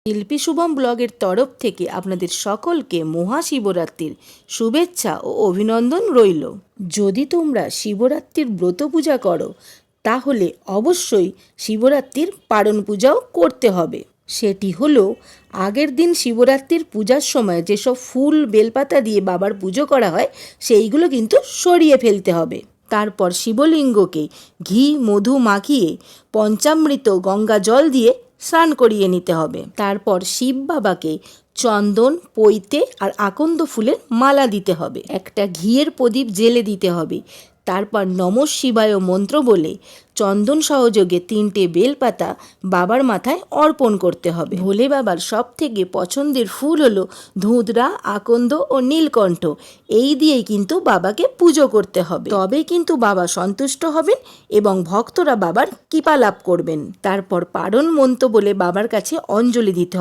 শিল্পী শুভম ব্লগের তরফ থেকে আপনাদের সকলকে মহাশিবরাত্রির শুভেচ্ছা ও অভিনন্দন রইল। যদি তোমরা শিবরাত্রির ব্রত পূজা করো তাহলে অবশ্যই শিবরাত্রির পারণ পূজাও করতে হবে। সেটি হলো আগের দিন শিবরাত্রির পূজার সময় যেসব ফুল বেলপাতা দিয়ে বাবার পুজো করা হয় সেইগুলো কিন্তু সরিয়ে ফেলতে হবে। তারপর শিবলিঙ্গকে ঘি মধু মাখিয়ে পঞ্চামৃত গঙ্গা জল দিয়ে স্নান করিয়ে নিতে হবে। তারপর শিব বাবাকে চন্দন পৈতে আর আকন্দ ফুলের মালা দিতে হবে। একটা ঘিয়ের প্রদীপ জ্বেলে দিতে হবে। তারপর নমঃ শিবায় মন্ত্র বলে চন্দন সহযোগে 3টে বেলপাতা বাবার মাথায় অর্পণ করতে হবে। ভোলে বাবার সব থেকে পছন্দের ফুল হলো ধুতরা, আকন্দ ও নীলকণ্ঠ। এই দিয়েই কিন্তু বাবাকে পুজো করতে হবে, তবেই কিন্তু বাবা সন্তুষ্ট হবেন এবং ভক্তরা বাবার কৃপা লাভ করবেন। তারপর পারণ মন্ত্র বলে বাবার কাছে অঞ্জলি দিতে হবে।